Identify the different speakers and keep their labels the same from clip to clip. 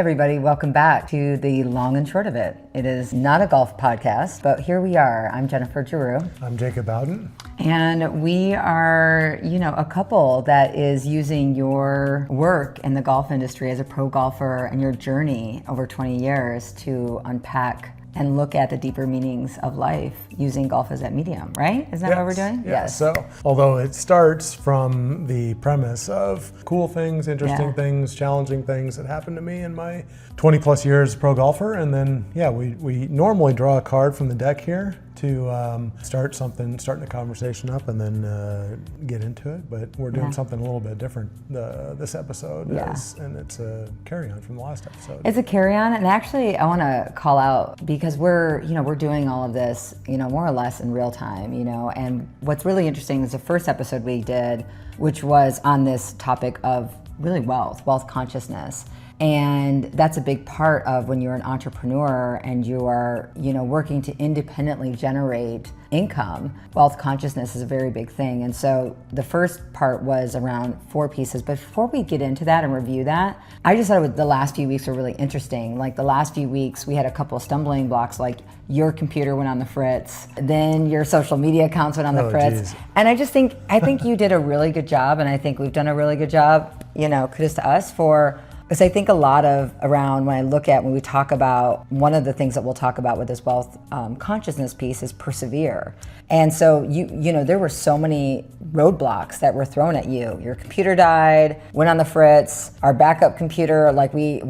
Speaker 1: everybody, welcome back to the long and short of it. It is not a golf podcast, but here we are. I'm Jennifer Giroux.
Speaker 2: I'm Jaacob Bowden.
Speaker 1: And we are, a couple that is using your work in the golf industry as a pro golfer and your journey over 20 years to unpack and look at the deeper meanings of life using golf as that medium, right? Isn't that what we're doing?
Speaker 2: Yeah. Yes. So, although it starts from the premise of cool things, interesting things, challenging things that happened to me in my 20 plus years pro golfer, and then, we normally draw a card from the deck here to starting the conversation up and then get into it. But we're doing something a little bit different this episode, and it's a carry-on from the last episode.
Speaker 1: It's a carry-on, and actually I want to call out because we're doing all of this, more or less in real time, and what's really interesting is the first episode we did, which was on this topic of really wealth consciousness. And that's a big part of when you're an entrepreneur and you are, working to independently generate income. Wealth consciousness is a very big thing. And so the first part was around 4 pieces. But before we get into that and review that, I just thought the last few weeks were really interesting. Like the last few weeks, we had a couple of stumbling blocks, like your computer went on the fritz, then your social media accounts went on the fritz. Geez. And I think you did a really good job, and I think we've done a really good job, kudos to us because I think a lot of around when we talk about, one of the things that we'll talk about with this wealth consciousness piece is persevere. And so there were so many roadblocks that were thrown at you. Your computer died, went on the fritz, our backup computer, like we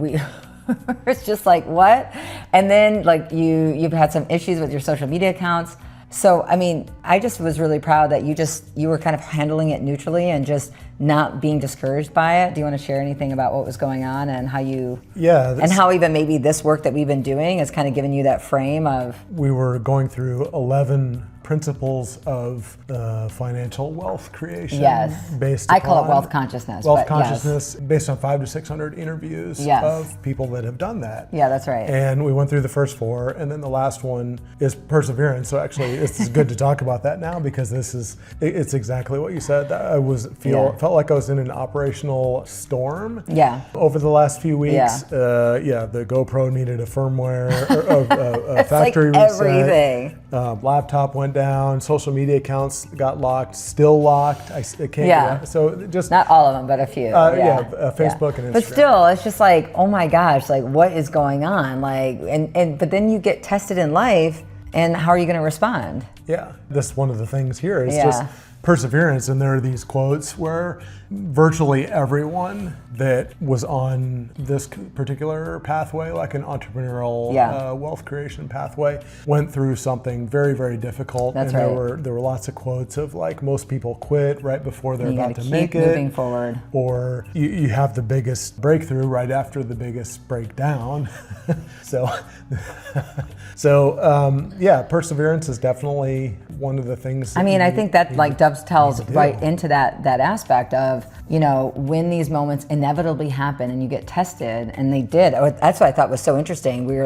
Speaker 1: it's just like, what? And then like you've had some issues with your social media accounts. So, I just was really proud that you were kind of handling it neutrally and just not being discouraged by it. Do you want to share anything about what was going on and how and how even maybe this work that we've been doing has kind of given you that frame of? We
Speaker 2: were going through 11 principles of financial wealth creation.
Speaker 1: Yes. I call it wealth consciousness.
Speaker 2: Wealth consciousness based on 500 to 600 interviews of people that have done that.
Speaker 1: Yeah, that's right.
Speaker 2: And we went through the first 4, and then the last one is perseverance. So actually, it's good to talk about that now because it's exactly what you said. I felt like I was in an operational storm.
Speaker 1: Yeah.
Speaker 2: Over the last few weeks. The GoPro needed a firmware, a factory
Speaker 1: like
Speaker 2: reset.
Speaker 1: Everything.
Speaker 2: Laptop went down, social media accounts got locked, still locked. I can't get out. So just
Speaker 1: not all of them, but a few.
Speaker 2: Facebook and Instagram.
Speaker 1: But still, it's just like, oh my gosh, like what is going on? Like, but then you get tested in life, and how are you going to respond?
Speaker 2: Yeah, this one of the things here is just perseverance, and there are these quotes where virtually everyone that was on this particular pathway, like an entrepreneurial wealth creation pathway, went through something very, very difficult.
Speaker 1: That's
Speaker 2: and there were lots of quotes of like, most people quit right before they're about to make it.
Speaker 1: Moving forward.
Speaker 2: Or you have the biggest breakthrough right after the biggest breakdown. Perseverance is definitely one of the things.
Speaker 1: I think that like dovetails right into that aspect of, when these moments inevitably happen and you get tested, and they did. That's what I thought was so interesting. We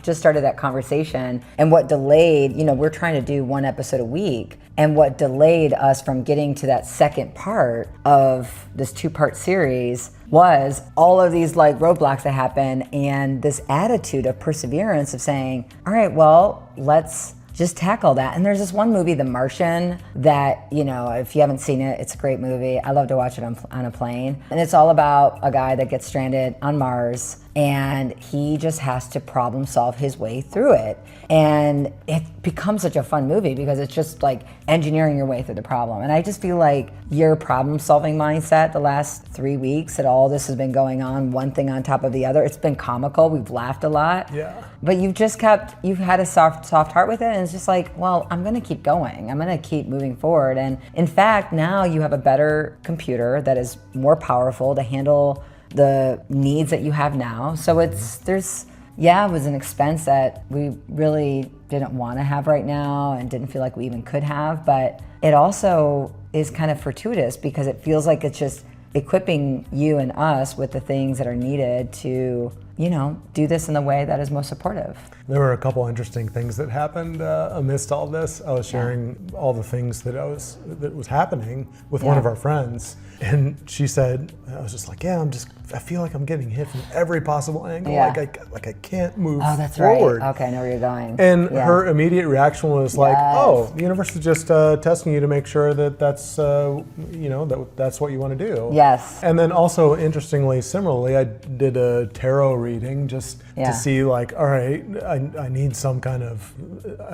Speaker 1: just started that conversation, and what delayed, we're trying to do 1 episode a week, and what delayed us from getting to that second part of this 2-part series was all of these like roadblocks that happen, and this attitude of perseverance of saying, all right, well, let's just tackle that. And there's this one movie, The Martian, that, if you haven't seen it, it's a great movie. I love to watch it on a plane. And it's all about a guy that gets stranded on Mars, and he just has to problem solve his way through it. And it becomes such a fun movie because it's just like engineering your way through the problem. And I just feel like your problem solving mindset the last 3 weeks that all this has been going on, one thing on top of the other, it's been comical. We've laughed a lot.
Speaker 2: Yeah.
Speaker 1: But you've had a soft heart with it, and it's just like, well, I'm gonna keep going. I'm gonna keep moving forward. And in fact, now you have a better computer that is more powerful to handle the needs that you have now. So it was an expense that we really didn't want to have right now and didn't feel like we even could have, but it also is kind of fortuitous because it feels like it's just equipping you and us with the things that are needed to do this in the way that is most supportive.
Speaker 2: There were a couple interesting things that happened amidst all this. I was sharing all the things that was happening with one of our friends, and she said, I was just like, I feel like I'm getting hit from every possible angle.
Speaker 1: Yeah.
Speaker 2: Like I can't move
Speaker 1: that's
Speaker 2: forward.
Speaker 1: Right. Okay, I know where you're going.
Speaker 2: And her immediate reaction was like,
Speaker 1: Yes.
Speaker 2: oh, the universe is just testing you to make sure that that's that's what you want to do.
Speaker 1: Yes.
Speaker 2: And then also, interestingly, similarly, I did a tarot reading just to see, like, all right, I need some kind of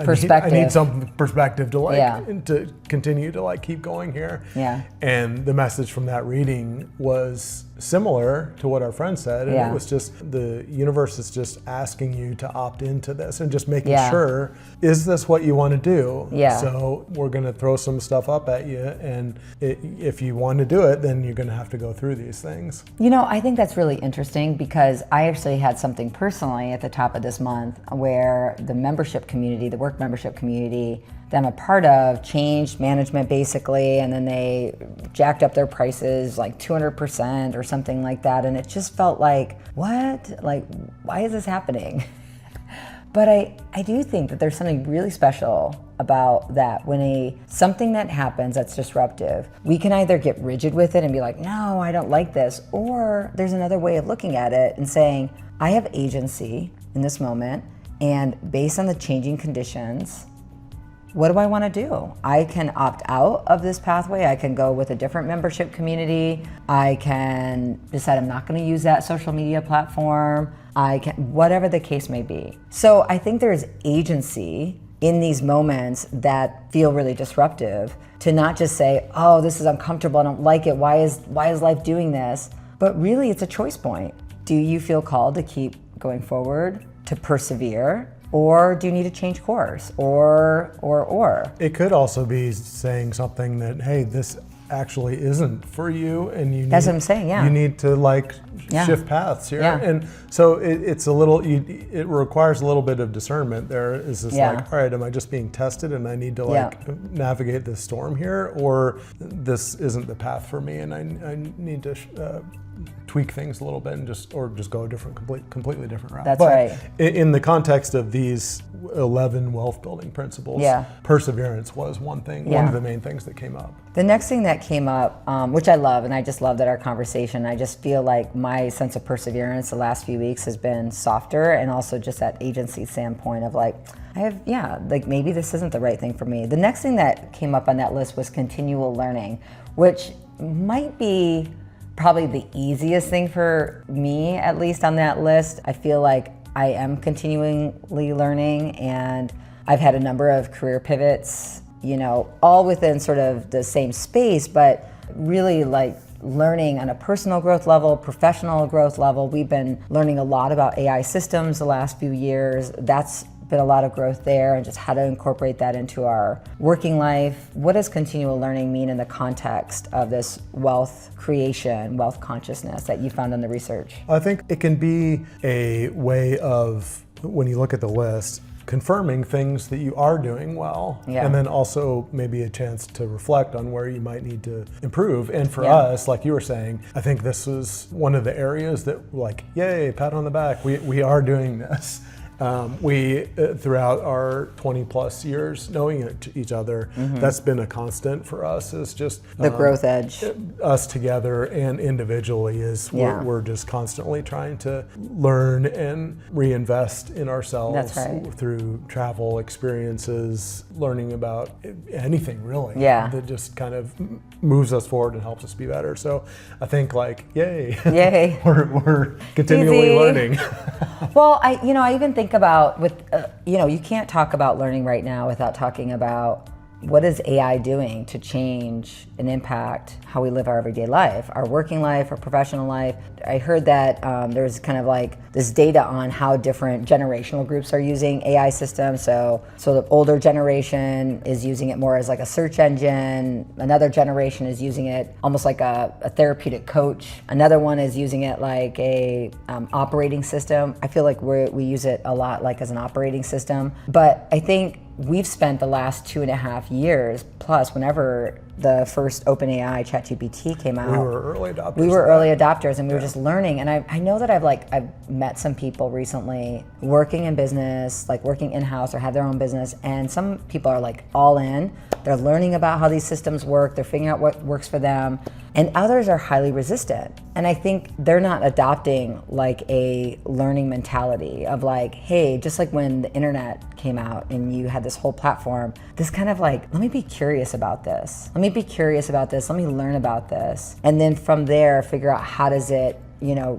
Speaker 1: perspective.
Speaker 2: I need some perspective to to continue to keep going here.
Speaker 1: Yeah.
Speaker 2: And the message from that reading was similar to what our friend said, and it was just the universe is just asking you to opt into this and just making sure, is this what you want to do?
Speaker 1: Yeah.
Speaker 2: So we're going to throw some stuff up at you, and if you want to do it, then you're going to have to go through these things.
Speaker 1: I think that's really interesting, because I actually had something personally at the top of this month where the membership community, the work membership community that I'm a part of, changed management basically, and then they jacked up their prices like 200% or something like that, and it just felt like, what? Like, why is this happening? But I do think that there's something really special about that. When something that happens that's disruptive, we can either get rigid with it and be like, no, I don't like this, or there's another way of looking at it and saying, I have agency in this moment, and based on the changing conditions, what do I want to do? I can opt out of this pathway. I can go with a different membership community. I can decide I'm not going to use that social media platform. I can, whatever the case may be. So I think there's agency in these moments that feel really disruptive, to not just say, oh, this is uncomfortable, I don't like it, why is life doing this? But really, it's a choice point. Do you feel called to keep going forward, to persevere? Or do you need to change course? Or.
Speaker 2: It could also be saying something that, hey, this actually isn't for you, and you need,
Speaker 1: that's what I'm saying,
Speaker 2: you need to shift paths here. And so it's a little, it requires a little bit of discernment. There is this all right, am I just being tested and I need to navigate this storm here, or this isn't the path for me and I need to tweak things a little bit and just go a completely different route.
Speaker 1: That's right.
Speaker 2: In the context of these 11 wealth building principles, perseverance was one of the main things that came up.
Speaker 1: The next thing that came up, which I love, and I just love that our conversation, I just feel like my sense of perseverance the last few weeks has been softer, and also just that agency standpoint of maybe this isn't the right thing for me. The next thing that came up on that list was continual learning, which might be probably the easiest thing for me, at least on that list. I feel like I am continually learning, and I've had a number of career pivots, all within sort of the same space, but really learning on a personal growth level, professional growth level. We've been learning a lot about AI systems the last few years. That's been a lot of growth there, and just how to incorporate that into our working life. What does continual learning mean in the context of this wealth creation, wealth consciousness that you found in the research?
Speaker 2: I think it can be a way of, when you look at the list, confirming things that you are doing well, and then also maybe a chance to reflect on where you might need to improve. And for us, like you were saying, I think this is one of the areas that, yay, pat on the back, we are doing this. We, throughout our 20 plus years knowing each other, that's been a constant for us, is just
Speaker 1: the growth edge.
Speaker 2: Us together and individually we're just constantly trying to learn and reinvest in ourselves through travel experiences, learning about anything really that just kind of moves us forward and helps us be better. So I think yay, we're continually learning.
Speaker 1: Well, I even think about you can't talk about learning right now without talking about what is AI doing to change and impact how we live our everyday life, our working life, our professional life. I heard that there's kind of this data on how different generational groups are using AI systems. So the older generation is using it more as a search engine. Another generation is using it almost like a therapeutic coach. Another one is using it like a operating system. I feel like we use it a lot as an operating system. But I think we've spent the last 2.5 years plus, whenever the first OpenAI ChatGPT came out,
Speaker 2: we were early adopters.
Speaker 1: And we were just learning. And I know that I've met some people recently working in business, like working in-house or have their own business, and some people are like all in. They're learning about how these systems work, they're figuring out what works for them, and others are highly resistant. And I think they're not adopting like a learning mentality of like, hey, just like when the internet came out and you had this whole platform, this kind of like, let me be curious about this. Let me learn about this. And then from there, figure out how does it,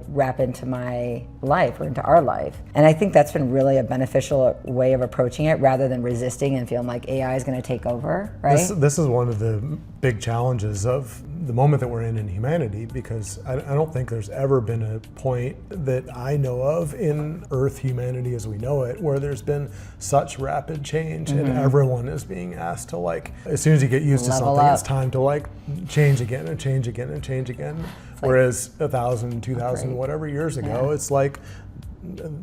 Speaker 1: wrap into my life or into our life. And I think that's been really a beneficial way of approaching it, rather than resisting and feeling like AI is going to take over, right?
Speaker 2: This is one of the big challenges of the moment that we're in humanity, because I don't think there's ever been a point that I know of in Earth humanity as we know it where there's been such rapid change, and everyone is being asked to, like, as soon as you get used to something, it's time to like change again and change again and change again. Whereas 1,000, 2,000, whatever years ago, it's like,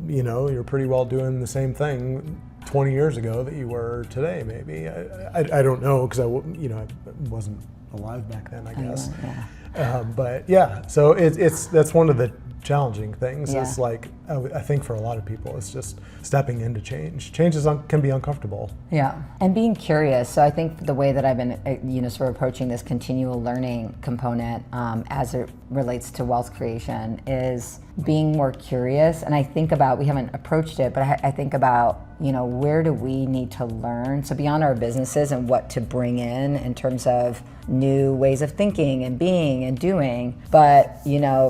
Speaker 2: you're pretty well doing the same thing 20 years ago that you were today, maybe. I don't know, because I wasn't alive back then, I guess. But yeah, so that's one of the challenging things. Is like, I think for a lot of people, it's just stepping into change. Change can be uncomfortable.
Speaker 1: Yeah, and being curious. So I think the way that I've been, sort of approaching this continual learning component as it relates to wealth creation is being more curious. And I think about, we haven't approached it, but I think about, where do we need to learn? So beyond our businesses and what to bring in terms of new ways of thinking and being and doing, but,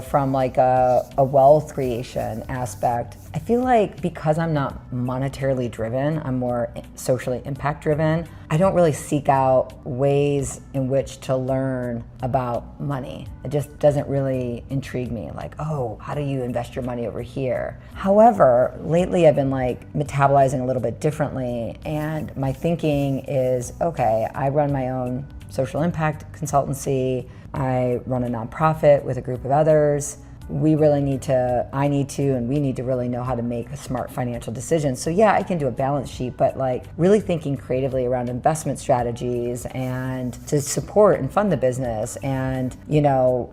Speaker 1: from like a wealth creation aspect, I feel like because I'm not monetarily driven, I'm more socially impact driven, I don't really seek out ways in which to learn about money. It just doesn't really intrigue me, like, oh, how do you invest your money over here? However, lately I've been like metabolizing a little bit differently, and my thinking is, okay, I run my own social impact consultancy, I run a nonprofit with a group of others. We need to really know how to make a smart financial decision. So yeah, I can do a balance sheet, but like really thinking creatively around investment strategies and to support and fund the business, and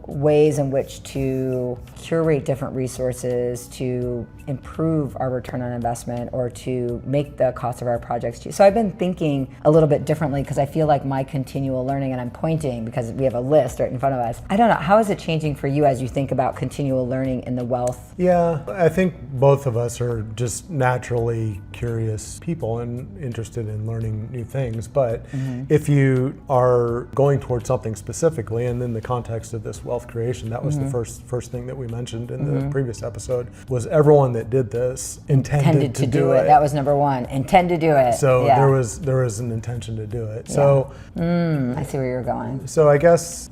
Speaker 1: ways in which to curate different resources to improve our return on investment or to make the cost of our projects cheap. So I've been thinking a little bit differently, because I feel like my continual learning, and I'm pointing because we have a list right in front of us. I don't know, how is it changing for you as you think about continual learning in the wealth?
Speaker 2: Yeah, I think both of us are just naturally curious people and interested in learning new things. But if you are going towards something specifically, and in the context of this wealth creation, that was the first thing that we mentioned in the previous episode, was everyone that did this intended to do it.
Speaker 1: That was number one, intend to do it.
Speaker 2: So there was an intention to do it. So
Speaker 1: I see where you're going.
Speaker 2: So I guess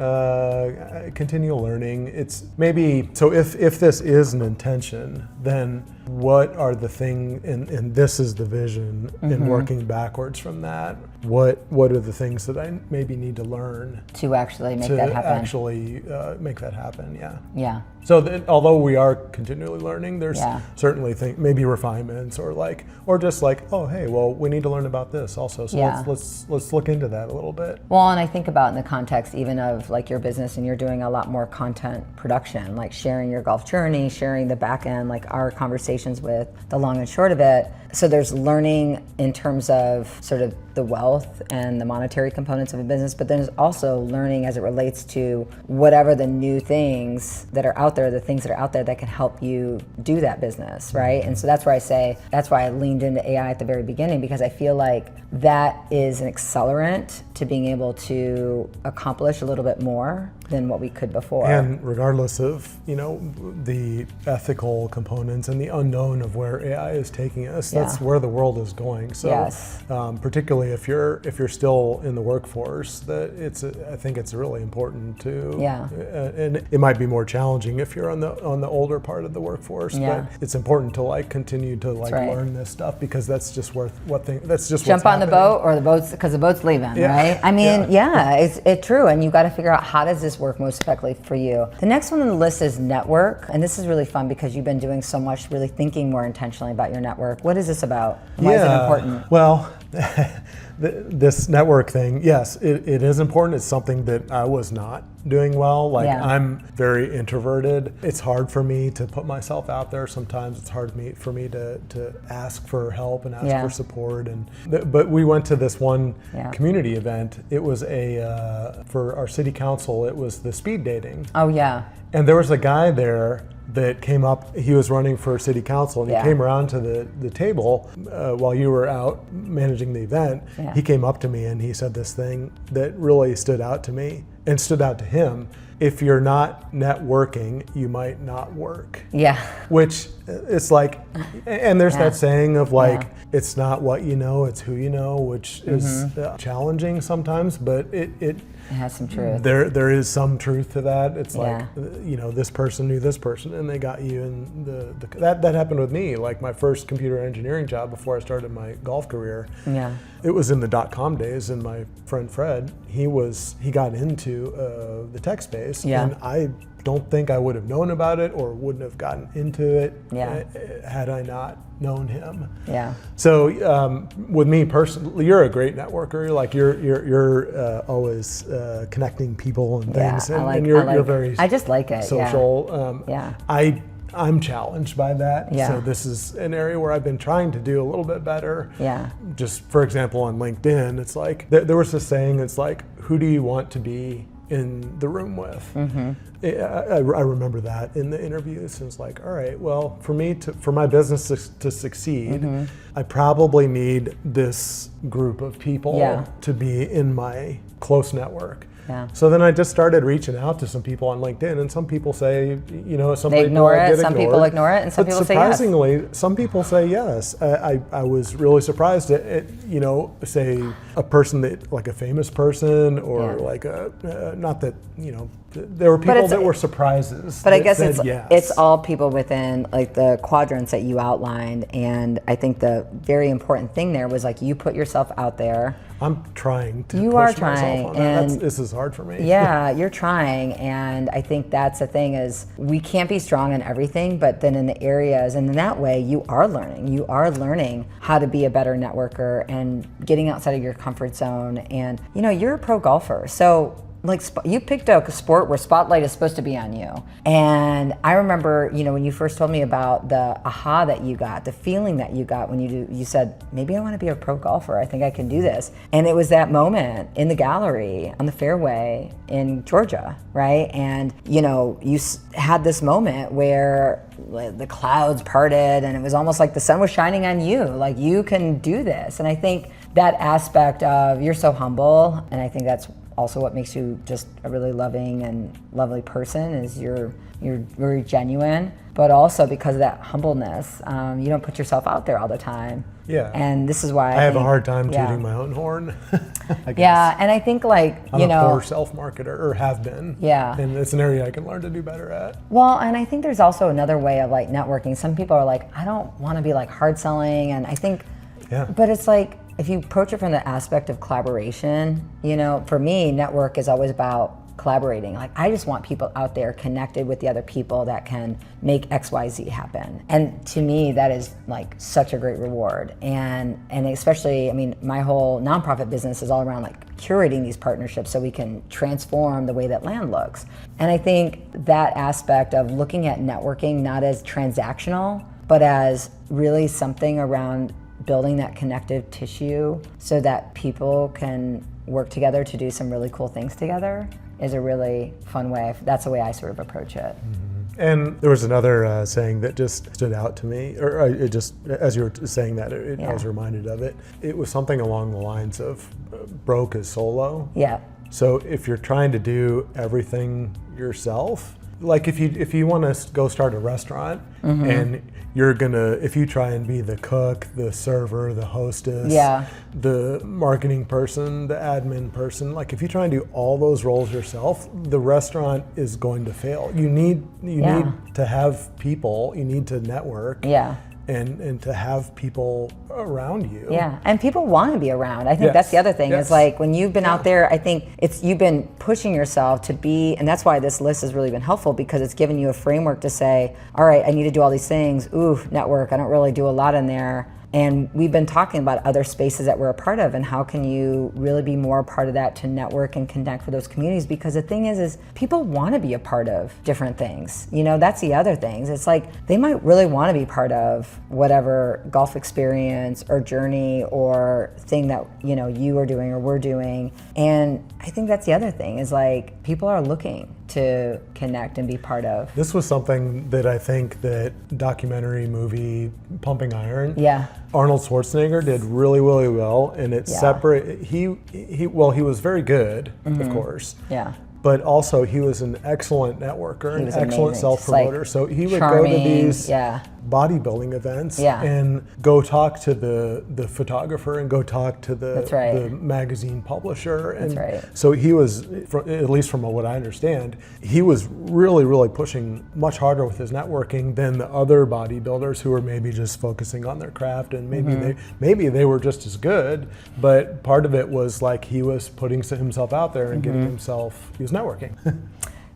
Speaker 2: continual learning, it's maybe, so if this is an intention, then what are the things, and this is the vision, and working backwards from that, what are the things that I maybe need to learn
Speaker 1: to actually make that
Speaker 2: happen?
Speaker 1: Yeah.
Speaker 2: So although we are continually learning, there's certainly maybe refinements or just like, oh, hey, well, we need to learn about this also. So let's look into that a little bit.
Speaker 1: Well, and I think about in the context even of like your business, and you're doing a lot more content production, like sharing your golf journey, sharing the back end, like our conversations with the long and short of it. So there's learning in terms of sort of the wealth and the monetary components of a business, but then there's also learning as it relates to whatever the new things that are out there, the things that are out there that can help you do that business, right? And so that's why I leaned into AI at the very beginning, because I feel like that is an accelerant to being able to accomplish a little bit more than what we could before.
Speaker 2: And regardless of, the ethical components and the unknown of where AI is taking us, that's where the world is going. So particularly if you're still in the workforce, I think it's really important to, and it might be more challenging if you're on the older part of the workforce, but it's important to continue to learn this stuff, because that's just
Speaker 1: jump on the boat, or the boat's, because the boat's leaving, right? I mean, it's true, and you got to figure out how does this work most effectively for you. The next one on the list is network, and this is really fun because you've been doing so much, really thinking more intentionally about your network. What is this about? Why is it important?
Speaker 2: Well, this network thing, yes, it is important. It's something that I was not doing well. Like, I'm very introverted. It's hard for me to put myself out there. Sometimes it's hard for me to ask for help and ask for support. But we went to this one community event. It was for our city council, it was the speed dating.
Speaker 1: Oh, yeah.
Speaker 2: And there was a guy there that came up. He was running for city council, and he came around to the table while you were out managing the event. He came up to me and he said this thing that really stood out to me and stood out to him. If you're not networking, you might not work. Yeah. Which it's like, and there's that saying of like, it's not what you know, it's who you know, which is challenging sometimes, but it has some truth. There is some truth to that. It's like, you know, this person knew this person and they got you in that happened with me. Like my first computer engineering job before I started my golf career. Yeah. It was in the .com days, and my friend Fred, he got into the tech space, and I don't think I would have known about it or wouldn't have gotten into it had I not known him. Yeah. So with me personally, you're a great networker. Like you're always connecting people and things, and you're very.
Speaker 1: I just like it.
Speaker 2: Social. I'm challenged by that. Yeah. So this is an area where I've been trying to do a little bit better. Yeah. Just for example, on LinkedIn, it's like there was this saying. It's like, who do you want to be in the room with? Mm-hmm. I remember that in the interviews. It was like, all right, well, for my business to succeed, I probably need this group of people to be in my close network. Yeah. So then I just started reaching out to some people on LinkedIn, and some people say, you know, some people
Speaker 1: ignore it, some people ignore it, and some people say yes.
Speaker 2: Surprisingly, some people say yes. I was really surprised at, you know, say a person that, like a famous person, or like not that, you know, there were people that were surprises.
Speaker 1: But I guess it's all people within like the quadrants that you outlined, and I think the very important thing there was like you put yourself out there.
Speaker 2: I'm trying to.
Speaker 1: You
Speaker 2: push
Speaker 1: are trying,
Speaker 2: myself on that. This is hard for me.
Speaker 1: Yeah, you're trying, and I think that's the thing is we can't be strong in everything, but then in the areas, and in that way, you are learning. You are learning how to be a better networker and getting outside of your comfort zone. And you know, you're a pro golfer, so. Like you picked a sport where spotlight is supposed to be on you. And I remember, you know, when you first told me about the aha that you got, the feeling that you got when you said, maybe I want to be a pro golfer. I think I can do this. And it was that moment in the gallery on the fairway in Georgia, right? And, you know, you had this moment where the clouds parted and it was almost like the sun was shining on you. Like you can do this. And I think that aspect of you're so humble, and I think that's also what makes you just a really loving and lovely person is you're very genuine, but also because of that humbleness, you don't put yourself out there all the time. Yeah. And this is why
Speaker 2: I have a hard time tooting my own horn. I guess.
Speaker 1: Yeah, and I think like,
Speaker 2: I'm a poor self-marketer, or have been. Yeah. And it's an area I can learn to do better at.
Speaker 1: Well, and I think there's also another way of like networking. Some people are like, I don't want to be like hard selling, and I think, but it's like, if you approach it from the aspect of collaboration, you know, for me, network is always about collaborating. Like, I just want people out there connected with the other people that can make XYZ happen. And to me, that is like such a great reward. And especially, I mean, my whole nonprofit business is all around like curating these partnerships so we can transform the way that land looks. And I think that aspect of looking at networking not as transactional, but as really something around building that connective tissue so that people can work together to do some really cool things together is a really fun way. That's the way I sort of approach it.
Speaker 2: Mm-hmm. And there was another saying that just stood out to me, or it just, as you were saying that, I was reminded of it. It was something along the lines of broke is solo. Yeah. So if you're trying to do everything yourself, like if you want to go start a restaurant, and if you try and be the cook, the server, the hostess, the marketing person, the admin person, like if you try and do all those roles yourself, the restaurant is going to fail. You need to have people, you need to network. Yeah. And to have people around you.
Speaker 1: Yeah, and people want to be around. I think that's the other thing. Is like when you've been out there, I think you've been pushing yourself to be, and that's why this list has really been helpful, because it's given you a framework to say, all right, I need to do all these things. Ooh, network, I don't really do a lot in there. And we've been talking about other spaces that we're a part of and how can you really be more a part of that to network and connect with those communities, because the thing is people want to be a part of different things. You know, that's the other things. It's like they might really want to be part of whatever golf experience or journey or thing that, you know, you are doing or we're doing. And I think that's the other thing is like people are looking to connect and be part of.
Speaker 2: This was something that I think that documentary movie Pumping Iron,
Speaker 1: Yeah.
Speaker 2: Arnold Schwarzenegger did really, really well, and it's separate. He was very good, of course.
Speaker 1: Yeah.
Speaker 2: But also he was an excellent networker, an excellent
Speaker 1: amazing.
Speaker 2: self-promoter.
Speaker 1: Like,
Speaker 2: so he would
Speaker 1: charming,
Speaker 2: go to these
Speaker 1: yeah.
Speaker 2: bodybuilding events
Speaker 1: Yeah.
Speaker 2: and go talk to the photographer and go talk to
Speaker 1: That's right.
Speaker 2: the magazine publisher. And
Speaker 1: That's right.
Speaker 2: so he was, at least from what I understand, he was really, really pushing much harder with his networking than the other bodybuilders who were maybe just focusing on their craft, and maybe they were just as good, but part of it was like he was putting himself out there and getting himself, he was networking.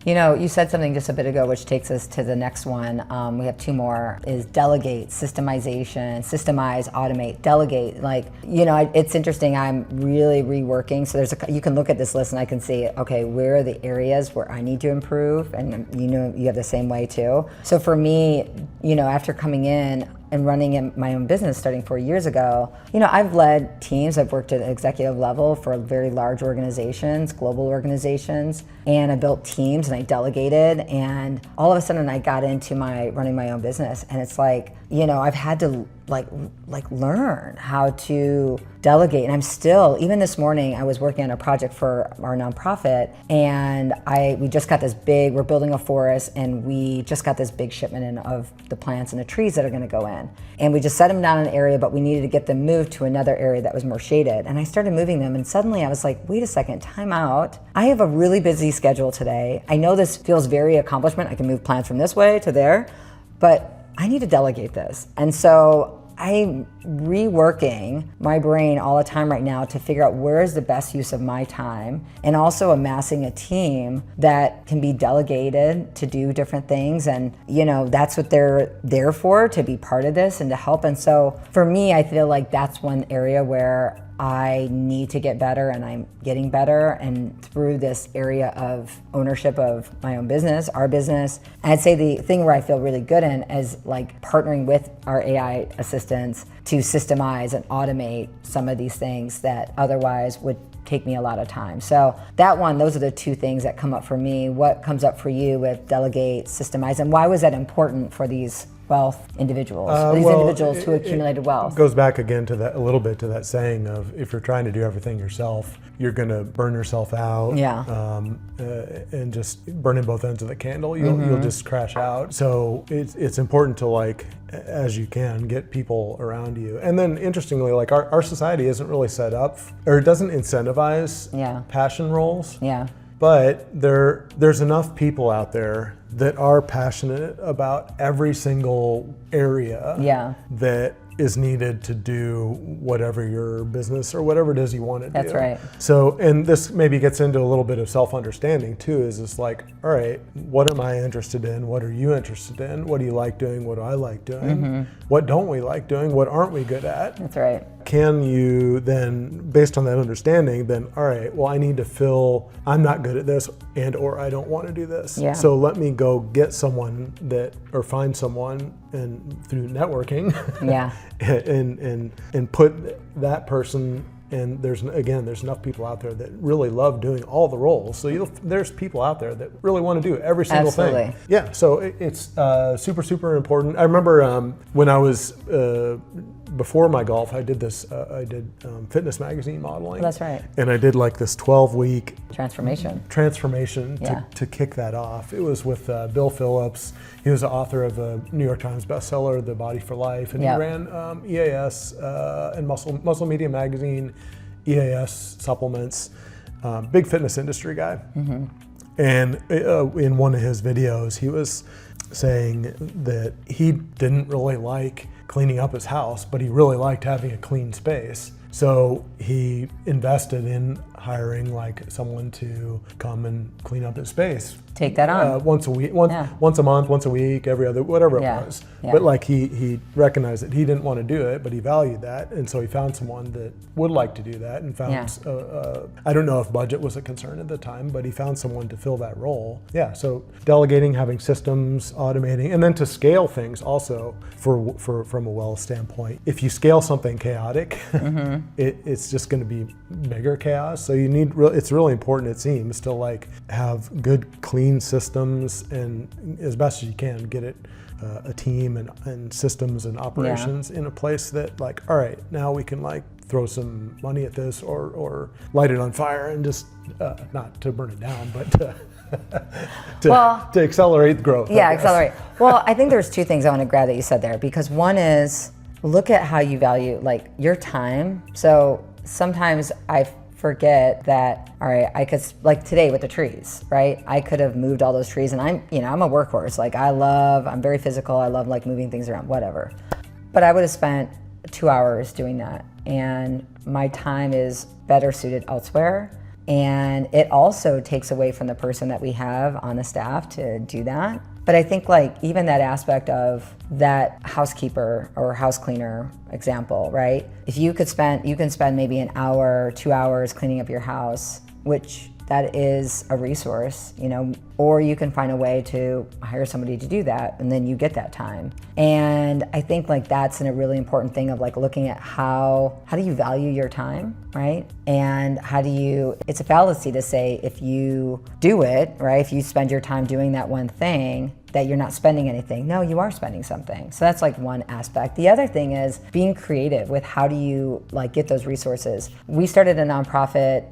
Speaker 1: You know, you said something just a bit ago, which takes us to the next one. We have two more, is delegate, systemization, systemize, automate, delegate. Like, you know, it's interesting, I'm really reworking. So you can look at this list and I can see, okay, where are the areas where I need to improve? And you know, you have the same way too. So for me, you know, after coming in and running my own business starting 4 years ago, you know, I've led teams, I've worked at an executive level for very large organizations, global organizations, and I built teams and I delegated, and all of a sudden I got into running my own business, and it's like, you know, I've had to like learn how to delegate, and I'm still, even this morning I was working on a project for our nonprofit, and we just got this we're building a forest, and we just got this big shipment in of the plants and the trees that are going to go in, and we just set them down in an area, but we needed to get them moved to another area that was more shaded, and I started moving them, and suddenly I was like, wait a second, time out. I have a really busy schedule today. I know this feels very accomplishment. I can move plants from this way to there, but I need to delegate this. And so I'm reworking my brain all the time right now to figure out where is the best use of my time, and also amassing a team that can be delegated to do different things. And, you know, that's what they're there for, to be part of this and to help. And so for me, I feel like that's one area where I need to get better, and I'm getting better. And through this area of ownership of my own business, our business, I'd say the thing where I feel really good in is like partnering with our AI assistants to systemize and automate some of these things that otherwise would take me a lot of time. So those are the two things that come up for me. What comes up for you with delegate, systemize, and why was that important for these wealth individuals, individuals who accumulated wealth?
Speaker 2: It goes back again to that, a little bit to that saying of, if you're trying to do everything yourself, you're going to burn yourself out.
Speaker 1: Yeah.
Speaker 2: And just burning both ends of the candle, you'll just crash out. So it's important to, like, as you can, get people around you. And then interestingly, like our society isn't really set up, or it doesn't incentivize passion roles.
Speaker 1: Yeah.
Speaker 2: But there's enough people out there that are passionate about every single area that is needed to do whatever your business or whatever it is you want to do.
Speaker 1: That's right.
Speaker 2: So, and this maybe gets into a little bit of self-understanding too, is it's like, all right, what am I interested in? What are you interested in? What do you like doing? What do I like doing? What don't we like doing? What aren't we good at?
Speaker 1: That's right.
Speaker 2: Can you then, based on that understanding, then, all right, well, I need to I'm not good at this, and or I don't want to do this.
Speaker 1: Yeah.
Speaker 2: So let me go get someone or find someone, and through networking, and put that person. And there's enough people out there that really love doing all the roles. So there's people out there that really want to do every single thing. Yeah, so it's super, super important. I remember when I was, before my golf, I did fitness magazine modeling.
Speaker 1: That's right.
Speaker 2: And I did like this 12-week
Speaker 1: transformation
Speaker 2: to kick that off. It was with Bill Phillips. He was the author of the New York Times bestseller, The Body for Life, and he ran EAS and Muscle Media Magazine, EAS supplements, big fitness industry guy. And in one of his videos, he was saying that he didn't really like cleaning up his house, but he really liked having a clean space. So he invested in hiring like someone to come and clean up his space.
Speaker 1: Take that on.
Speaker 2: Once a week, once a month, once a week, every other, whatever it was.
Speaker 1: Yeah.
Speaker 2: But like he recognized that he didn't want to do it, but he valued that. And so he found someone that would like to do that and found, I don't know if budget was a concern at the time, but he found someone to fill that role. Yeah, so delegating, having systems, automating, and then to scale things also from a Wells standpoint. If you scale something chaotic, it's just going to be bigger chaos. So you need, it's really important, it seems, to like have good, clean systems, and as best as you can get it a team and systems and operations in a place that like, all right, now we can like throw some money at this or light it on fire and just not to burn it down, but to accelerate growth.
Speaker 1: Yeah, accelerate. Well, I think there's two things I want to grab that you said there, because one is look at how you value like your time. So sometimes I forget that, all right, I could, like today with the trees, right? I could have moved all those trees, and I'm a workhorse. Like I'm very physical. I love like moving things around, whatever. But I would have spent 2 hours doing that, and my time is better suited elsewhere. And it also takes away from the person that we have on the staff to do that. But I think like even that aspect of that housekeeper or house cleaner example, right? If you can spend maybe an hour, 2 hours cleaning up your house, which that is a resource, or you can find a way to hire somebody to do that, and then you get that time. And I think like that's a really important thing of like looking at how do you value your time, right? And it's a fallacy to say if you do it, right, if you spend your time doing that one thing, that you're not spending anything. No, you are spending something. So that's like one aspect. The other thing is being creative with how do you like get those resources. We started a nonprofit,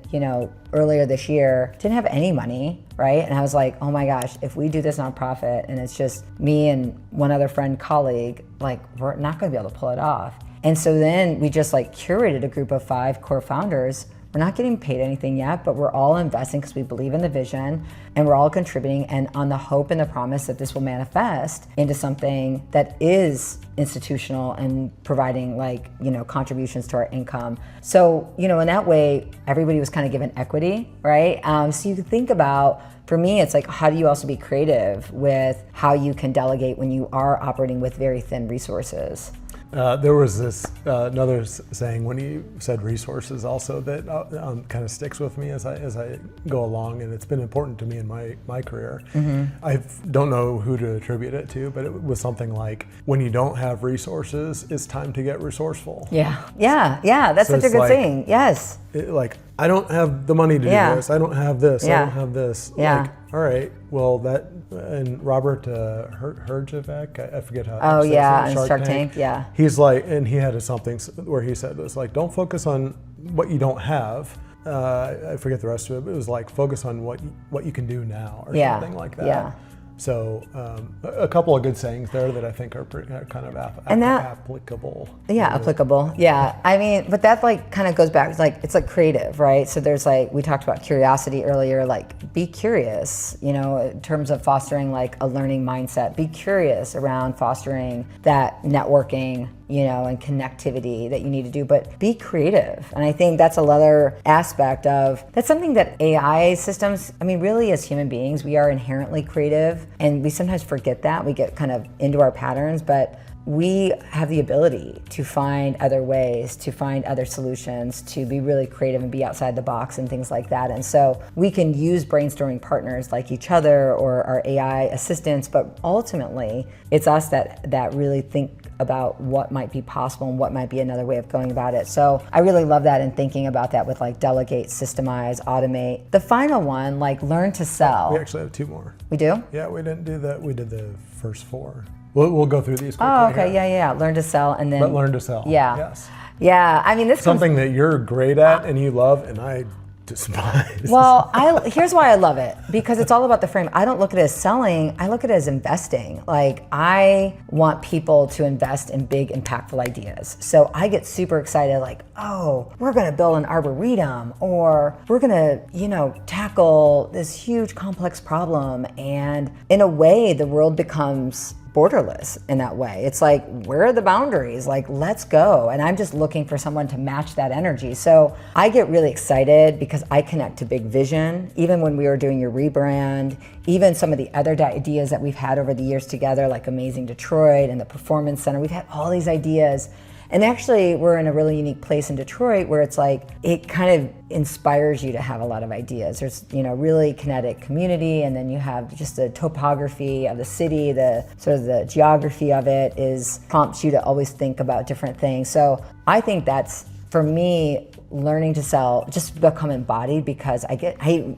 Speaker 1: earlier this year, didn't have any money, right? And I was like, oh my gosh, if we do this nonprofit and it's just me and one other friend, colleague, like we're not gonna be able to pull it off. And so then we just like curated a group of 5 core founders. We're not getting paid anything yet, but we're all investing because we believe in the vision, and we're all contributing and on the hope and the promise that this will manifest into something that is institutional and providing like, contributions to our income. So, in that way, everybody was kind of given equity, right? So you can think about, for me, it's like, how do you also be creative with how you can delegate when you are operating with very thin resources?
Speaker 2: There was this another saying when you said resources also that kind of sticks with me as I go along, and it's been important to me in my career. I don't know who to attribute it to, but it was something like, when you don't have resources, it's time to get resourcul.
Speaker 1: Yeah. That's
Speaker 2: so
Speaker 1: such a good saying. Yes.
Speaker 2: I don't have the money to do this. I don't have this. I don't have this.
Speaker 1: Yeah.
Speaker 2: All right. Well, that, and Robert Herjavec, I forget how.
Speaker 1: Oh yeah, and Shark Tank. Yeah.
Speaker 2: He's like, and he had something where he said, it's like, don't focus on what you don't have. I forget the rest of it, but it was like, focus on what you can do now, or something like that.
Speaker 1: Yeah.
Speaker 2: So a couple of good sayings there that I think are kind of applicable.
Speaker 1: Yeah, applicable. Yeah, I mean, but that like kind of goes back. It's like creative, right? So there's like, we talked about curiosity earlier. Like, be curious. In terms of fostering like a learning mindset. Be curious around fostering that networking, and connectivity that you need to do, but be creative. And I think that's another aspect of, that's something that AI systems, really as human beings, we are inherently creative, and we sometimes forget that. We get kind of into our patterns, but we have the ability to find other ways, to find other solutions, to be really creative and be outside the box and things like that. And so we can use brainstorming partners like each other or our AI assistants, but ultimately it's us that really think about what might be possible and what might be another way of going about it. So I really love that, and thinking about that with like delegate, systemize, automate. The final one, like learn to sell.
Speaker 2: We actually have 2 more.
Speaker 1: We do?
Speaker 2: Yeah, we didn't do that. We did the first 4. We'll go through these quickly.
Speaker 1: Oh, okay, yeah. Learn to sell, and then.
Speaker 2: But learn to sell.
Speaker 1: Yeah.
Speaker 2: Yes.
Speaker 1: Yeah, this
Speaker 2: something that you're great at and you love, and I despise.
Speaker 1: Well, here's why I love it, because it's all about the frame. I don't look at it as selling, I look at it as investing. Like, I want people to invest in big, impactful ideas. So I get super excited, like, oh, we're gonna build an arboretum, or we're gonna, tackle this huge complex problem. And in a way, the world becomes borderless in that way. It's like, where are the boundaries? Like, let's go. And I'm just looking for someone to match that energy. So I get really excited because I connect to big vision. Even when we were doing your rebrand, even some of the other ideas that we've had over the years together, like Amazing Detroit and the Performance Center, we've had all these ideas. And actually, we're in a really unique place in Detroit where it's like, it kind of inspires you to have a lot of ideas. There's, really kinetic community, and then you have just the topography of the city, the sort of the geography of it prompts you to always think about different things. So I think that's, for me, learning to sell, just become embodied, because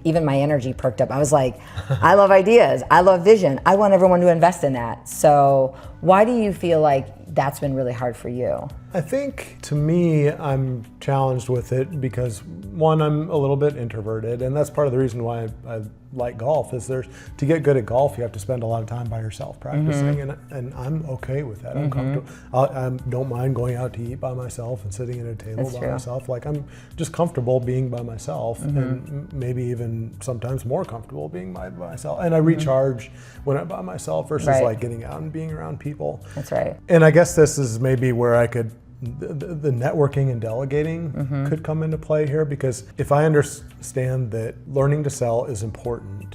Speaker 1: even my energy perked up. I was like, I love ideas, I love vision, I want everyone to invest in that. So why do you feel like that's been really hard for you?
Speaker 2: I think, to me, I'm challenged with it because, one, I'm a little bit introverted, and that's part of the reason why I like golf. Is to get good at golf, you have to spend a lot of time by yourself practicing, and I'm okay with that. I'm comfortable. I don't mind going out to eat by myself and sitting at a table by myself. Like, I'm just comfortable being by myself, and maybe even sometimes more comfortable being by myself. And I recharge when I'm by myself versus like getting out and being around people.
Speaker 1: That's right.
Speaker 2: And I guess this is maybe where I could. The networking and delegating could come into play here, because if I understand that learning to sell is important,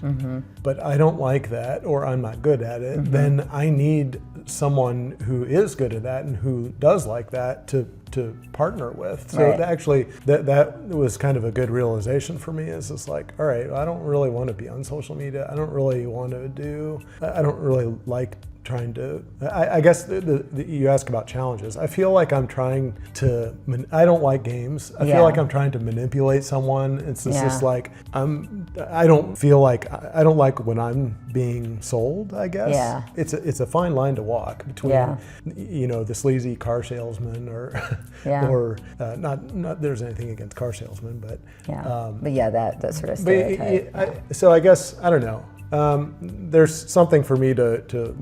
Speaker 2: but I don't like that, or I'm not good at it, then I need someone who is good at that and who does like that to partner with. So actually, that was kind of a good realization for me. Is it's like, all right, I don't really want to be on social media. I don't really like trying to, I guess you ask about challenges. I feel like I'm trying to, I don't like games. I feel like I'm trying to manipulate someone. It's just like, I don't like when I'm being sold, I guess.
Speaker 1: Yeah.
Speaker 2: It's a fine line to walk between, the sleazy car salesman or not there's anything against car salesmen, but.
Speaker 1: That sort of stereotype.
Speaker 2: So I guess, I don't know. There's something for me to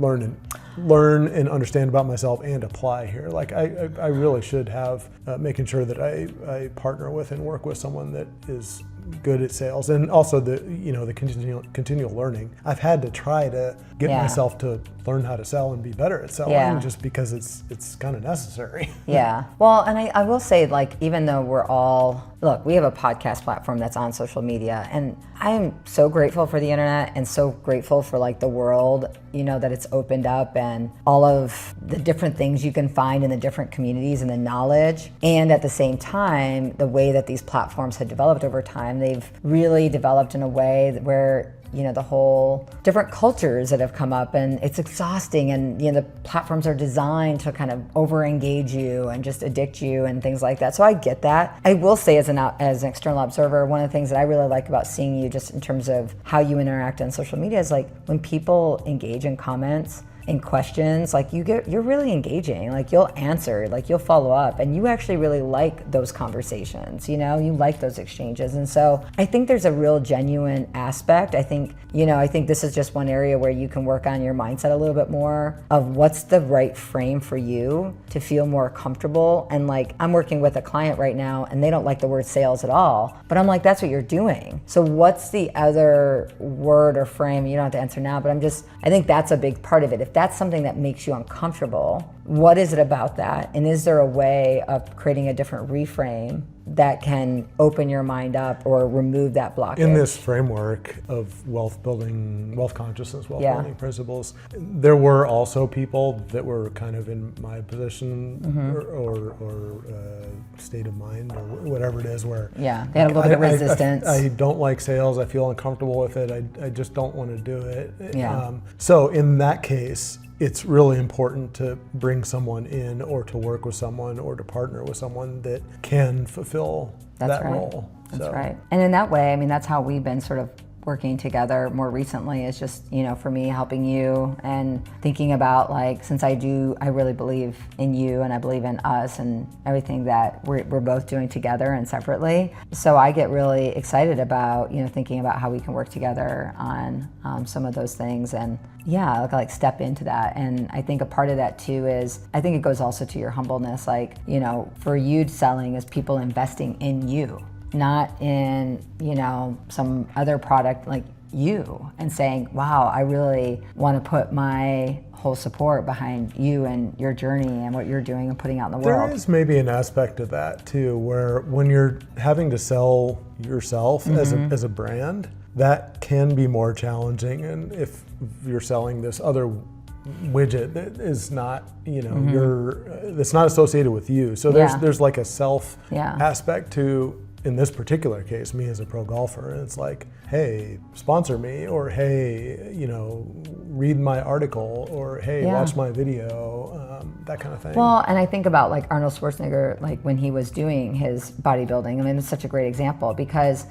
Speaker 2: learn and understand about myself and apply here. Like I really should have making sure that I partner with and work with someone that is good at sales, and also the continual learning. I've had to try to get myself to learn how to sell and be better at selling, just because it's kind of necessary.
Speaker 1: Yeah. Well, and I will say, like, even though we have a podcast platform that's on social media, and I am so grateful for the internet and so grateful for like the world, that it's opened up and all of the different things you can find in the different communities and the knowledge. And at the same time, the way that these platforms had developed over time, they've really developed in a way where the whole different cultures that have come up, and it's exhausting, and the platforms are designed to kind of over engage you and just addict you and things like that. So I get that. I will say, as an external observer, one of the things that I really like about seeing you just in terms of how you interact on social media is like when people engage in comments and questions, like you're really engaging, like you'll answer, like you'll follow up, and you actually really like those conversations, you like those exchanges. And so I think there's a real genuine aspect. I think this is just one area where you can work on your mindset a little bit more of what's the right frame for you to feel more comfortable. And like, I'm working with a client right now and they don't like the word sales at all, but I'm like, that's what you're doing. So what's the other word or frame? You don't have to answer now, but I think that's a big part of it. If that's something that makes you uncomfortable, what is it about that? And is there a way of creating a different reframe that can open your mind up or remove that blockage?
Speaker 2: In this framework of wealth consciousness, wealth building principles, there were also people that were kind of in my position or state of mind or whatever it is, where
Speaker 1: they had a little bit of resistance.
Speaker 2: I don't like sales. I feel uncomfortable with it. I just don't want to do it. So in that case, it's really important to bring someone in, or to work with someone, or to partner with someone that can fulfill that role.
Speaker 1: That's right. And in that way, that's how we've been sort of working together more recently, is just, for me, helping you and thinking about, like, since I really believe in you and I believe in us and everything that we're both doing together and separately. So I get really excited about, thinking about how we can work together on some of those things, and like step into that. And I think a part of that too is, I think it goes also to your humbleness, like, for you, selling is people investing in you, not in, some other product. Like, you and saying, wow, I really want to put my whole support behind you and your journey and what you're doing and putting out in the world.
Speaker 2: There is maybe an aspect of that too, where when you're having to sell yourself as a brand, that can be more challenging. And if you're selling this other widget that is not, that's not associated with you. So there's like a self aspect to, in this particular case, me as a pro golfer. And it's like, hey, sponsor me, or hey, read my article, or hey, watch my video, that kind of thing.
Speaker 1: Well, and I think about like Arnold Schwarzenegger, like when he was doing his bodybuilding. I mean, it's such a great example because,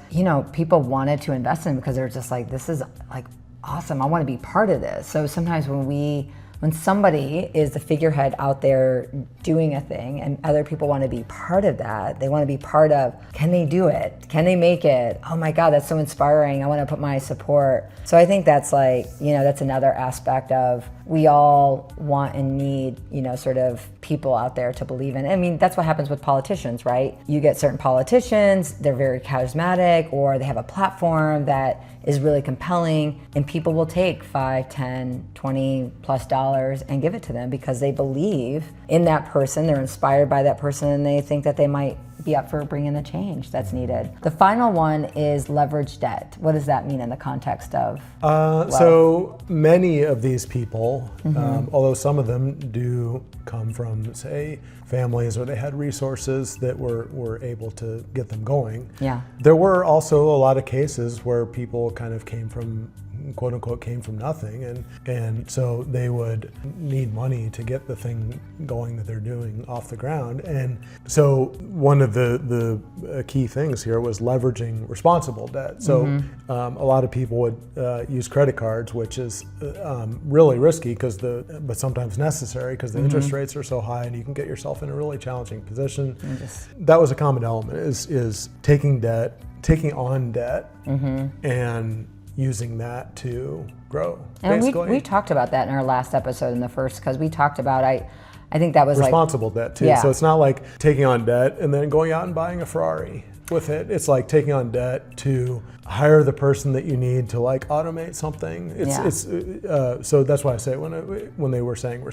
Speaker 1: people wanted to invest in him because they're just like, this is like awesome. I want to be part of this. So sometimes when somebody is the figurehead out there doing a thing and other people want to be part of that, they want to be part of, can they do it? Can they make it? Oh my God, that's so inspiring. I want to put my support. So I think that's like, that's another aspect of, we all want and need, sort of people out there to believe in. I mean, that's what happens with politicians, right? You get certain politicians, they're very charismatic, or they have a platform that is really compelling, and people will take $5, $10, $20+ and give it to them because they believe in that person, they're inspired by that person, and they think that they might be up for bringing the change that's needed. The final one is leverage debt. What does that mean in the context of wealth?
Speaker 2: So many of these people, although some of them do come from, say, families where they had resources that were able to get them going.
Speaker 1: Yeah.
Speaker 2: There were also a lot of cases where people kind of came from, quote unquote, came from nothing, and so they would need money to get the thing going that they're doing off the ground. And so one of the key things here was leveraging responsible debt. So a lot of people would use credit cards, which is really risky but sometimes necessary because the interest rates are so high and you can get yourself in a really challenging position. That was a common element, is taking on debt and using that to grow.
Speaker 1: And we talked about that in our last episode in the first, because we talked about, I think that was
Speaker 2: responsible debt too.
Speaker 1: Yeah.
Speaker 2: So it's not like taking on debt and then going out and buying a Ferrari with it. It's like taking on debt to hire the person that you need to like automate something. So that's why I say when they were saying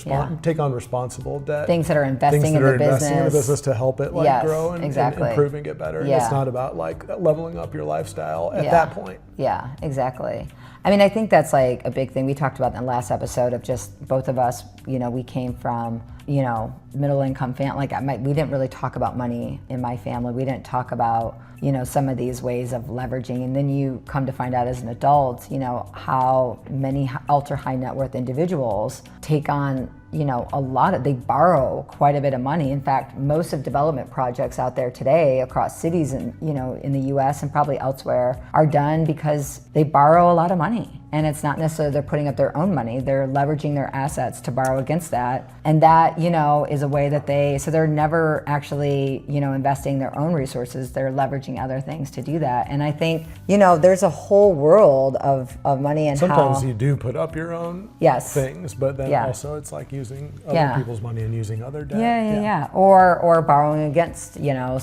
Speaker 2: take on responsible debt,
Speaker 1: things that are investing in the business
Speaker 2: to help it grow and improve and get better.
Speaker 1: Yeah.
Speaker 2: It's not about like leveling up your lifestyle at that point.
Speaker 1: Yeah, exactly. I mean, I think that's like a big thing we talked about in the last episode of just both of us, we came from, middle income family. We didn't really talk about money in my family. We didn't talk about, some of these ways of leveraging. And then you come to find out as an adult, how many ultra high net worth individuals take on, they borrow quite a bit of money. In fact, most of development projects out there today across cities and, in the US and probably elsewhere are done because they borrow a lot of money. And it's not necessarily they're putting up their own money, they're leveraging their assets to borrow against that. And that, is a way that they're never actually, investing their own resources, they're leveraging other things to do that. And I think, there's a whole world of money and
Speaker 2: sometimes you do put up your own things, but then also it's like using other people's money and using other debt.
Speaker 1: Yeah. Or borrowing against,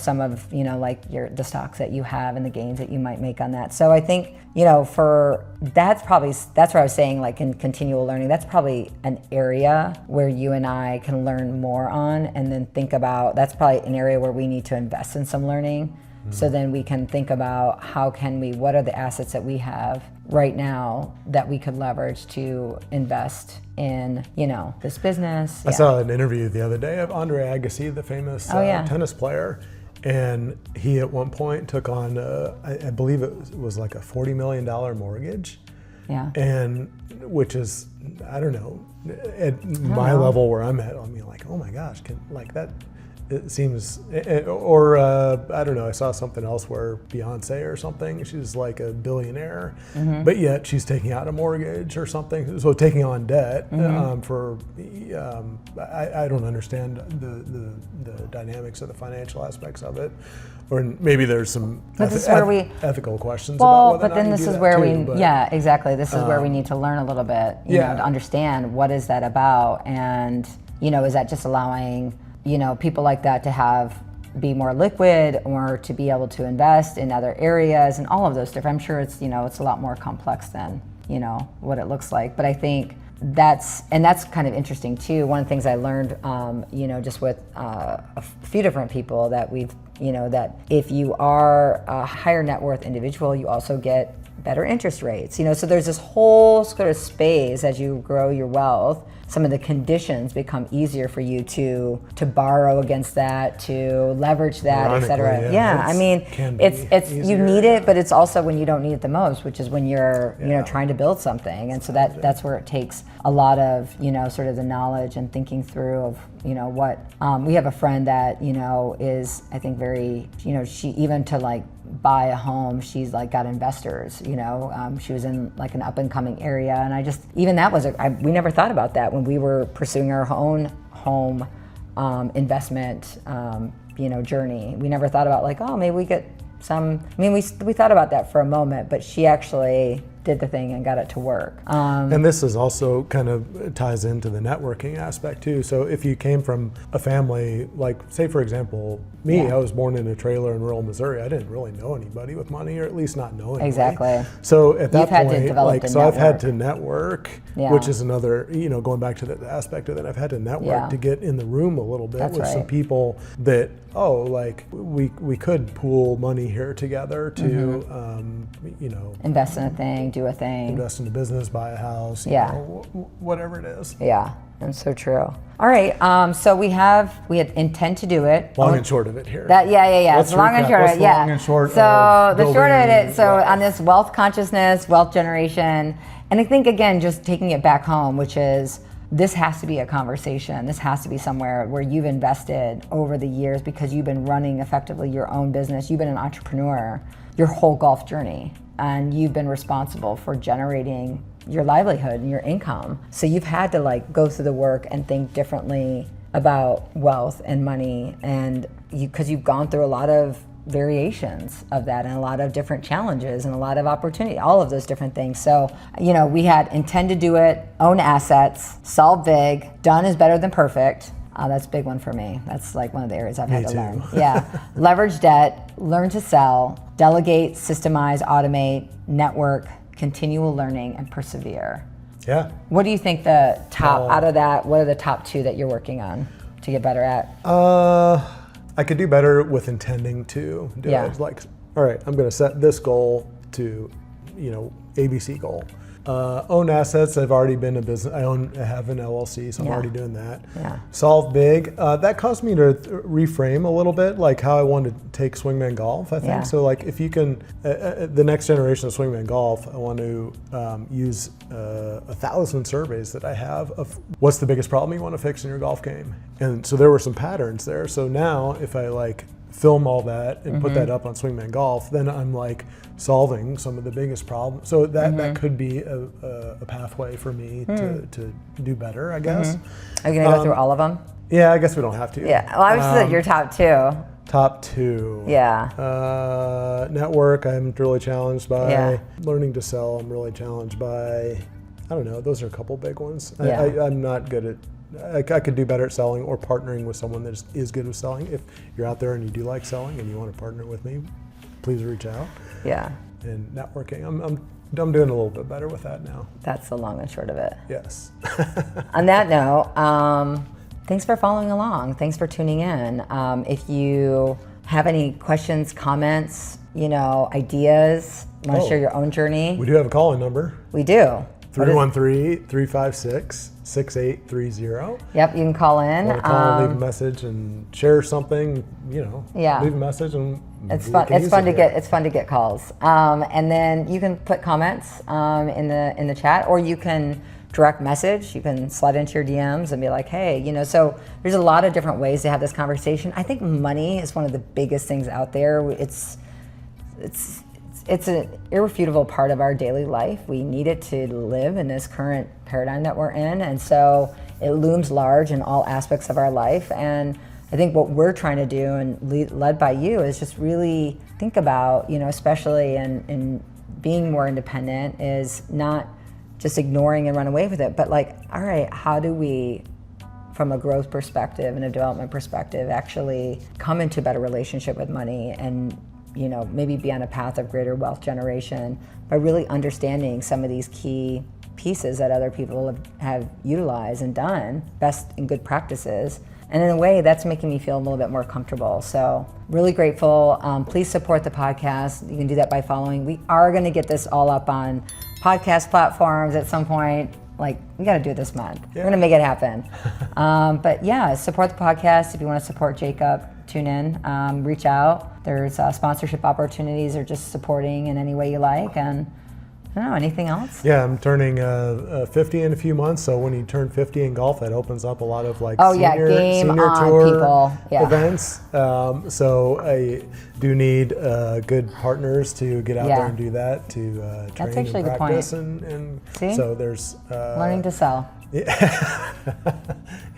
Speaker 1: some of, like the stocks that you have and the gains that you might make on that. So I think, that's where I was saying, like, in continual learning, that's probably an area where you and I can learn more on, and then think about, that's probably an area where we need to invest in some learning. So then we can think about what are the assets that we have right now that we could leverage to invest in, this business.
Speaker 2: I saw an interview the other day of Andre Agassi, the famous tennis player. And he at one point took on, I believe it was like a $40 million mortgage.
Speaker 1: Yeah.
Speaker 2: And which is, I don't know, at my level where I'm at, I mean, like, oh my gosh, it seems, or I don't know, I saw something else where Beyonce or something, she's like a billionaire, but yet she's taking out a mortgage or something. So taking on debt for, I don't understand the dynamics of the financial aspects of it. Or maybe there's some ethical questions about whether or not you do that too. But then this is where
Speaker 1: exactly. This is where we need to learn a little bit, to understand what is that about, and, is that just allowing, people like that to have be more liquid or to be able to invest in other areas and all of those different. I'm sure it's, it's a lot more complex than, what it looks like. But I think that's kind of interesting too. One of the things I learned, just with a few different people that we've, that if you are a higher net worth individual, you also get better interest rates. So there's this whole sort of space as you grow your wealth. Some of the conditions become easier for you to borrow against that, to leverage that, et cetera. Yeah, I mean, it's you need it, but it's also when you don't need it the most, which is when you're trying to build something. And so that's where it takes a lot of sort of the knowledge and thinking through of what we have a friend that is, I think, very she even to like buy a home, she's like got investors. She was in like an up and coming area, and I just even that was we never thought about that when we were pursuing our own home investment journey. We never thought about like, oh, maybe we get some. I mean, we thought about that for a moment, but she actually did the thing and got it to work.
Speaker 2: And this is also kind of ties into the networking aspect too. So if you came from a family, like say for example, me, I was born in a trailer in rural Missouri. I didn't really know anybody with money, or at least not knowing.
Speaker 1: Exactly.
Speaker 2: So at that point, I've had to network, which is another, going back to the aspect of that, I've had to network to get in the room a little bit with some people that, we could pool money here together to,
Speaker 1: invest in a thing, do a thing.
Speaker 2: Invest in a business, buy a house, whatever it is.
Speaker 1: Yeah, that's so true. All right, so we had intend to do it.
Speaker 2: Long and short of it here.
Speaker 1: It's long and short of it,
Speaker 2: long and short
Speaker 1: so the short of it, on this wealth consciousness, wealth generation, and I think again, just taking it back home, which is, this has to be a conversation. This has to be somewhere where you've invested over the years because you've been running effectively your own business. You've been an entrepreneur your whole golf journey, and you've been responsible for generating your livelihood and your income. So you've had to like go through the work and think differently about wealth and money, and because you've gone through a lot of variations of that and a lot of different challenges and a lot of opportunity, all of those different things. So, we had intend to do it, own assets, solve big, done is better than perfect. That's a big one for me. That's like one of the areas I've had to learn. Leverage debt, learn to sell, delegate, systemize, automate, network, continual learning, and persevere.
Speaker 2: Yeah.
Speaker 1: What do you think the top, out of that, what are the top two that you're working on to get better at?
Speaker 2: I could do better with intending to do it. Like, all right, I'm going to set this goal to, ABC goal. Own assets. I've already been a business. I have an LLC, so I'm already doing that. Solve big. That caused me to reframe a little bit, like how I wanted to take swingman golf. I think so. Like if you can, the next generation of swingman golf, I want to use 1,000 surveys that I have of what's the biggest problem you want to fix in your golf game, and so there were some patterns there. So now if I like film all that and put that up on Swingman Golf, then I'm like solving some of the biggest problems. So that could be a pathway for me to do better, I guess.
Speaker 1: Are you gonna go through all of them?
Speaker 2: Yeah, I guess we don't have to.
Speaker 1: Yeah, well, obviously your top two.
Speaker 2: Top two.
Speaker 1: Yeah.
Speaker 2: Network, I'm really challenged by. Learning to sell, I'm really challenged by. I don't know, those are a couple big ones. I'm not good at, I could do better at selling or partnering with someone that is good with selling. If you're out there and you do like selling and you want to partner with me, please reach out.
Speaker 1: Yeah.
Speaker 2: And networking, I'm doing a little bit better with that now.
Speaker 1: That's the long and short of it.
Speaker 2: Yes.
Speaker 1: On that note, thanks for following along. Thanks for tuning in. If you have any questions, comments, ideas, want to share your own journey.
Speaker 2: We do have a call-in number.
Speaker 1: We do.
Speaker 2: 313-356-6830.
Speaker 1: Yep, you can call in.
Speaker 2: Want to call and leave a message and share something, leave a message and
Speaker 1: it's fun to get calls. And then you can put comments in the chat, or you can direct message. You can slide into your DMs and be like, hey, so there's a lot of different ways to have this conversation. I think money is one of the biggest things out there. It's an irrefutable part of our daily life. We need it to live in this current paradigm that we're in, and so it looms large in all aspects of our life. And I think what we're trying to do, and led by you, is just really think about, especially in being more independent, is not just ignoring and run away with it, but like, all right, how do we from a growth perspective and a development perspective, actually come into a better relationship with money and, you know, maybe be on a path of greater wealth generation by really understanding some of these key pieces that other people have utilized and done, best and good practices. And in a way, that's making me feel a little bit more comfortable. So really grateful. Please support the podcast. You can do that by following. We are going to get this all up on podcast platforms at some point. Like, we got to do it this month. We're going to make it happen. But yeah, support the podcast. If you want to support Jaacob, tune in, reach out. There's sponsorship opportunities or just supporting in any way you like. And I don't know, anything else?
Speaker 2: Yeah, I'm turning 50 in a few months, so when you turn 50 in golf, that opens up a lot of like senior tour
Speaker 1: people. Yeah.
Speaker 2: events. So I do need good partners to get out there and do that, to train and practice. And
Speaker 1: See?
Speaker 2: So there's...
Speaker 1: learning to sell.
Speaker 2: Yeah.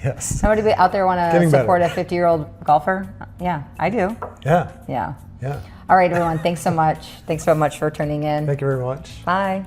Speaker 2: Yes.
Speaker 1: Somebody out there want to support a 50-year-old golfer? Yeah, I do.
Speaker 2: Yeah.
Speaker 1: Yeah.
Speaker 2: Yeah.
Speaker 1: All right, everyone. Thanks so much. Thanks so much for tuning in.
Speaker 2: Thank you very much.
Speaker 1: Bye.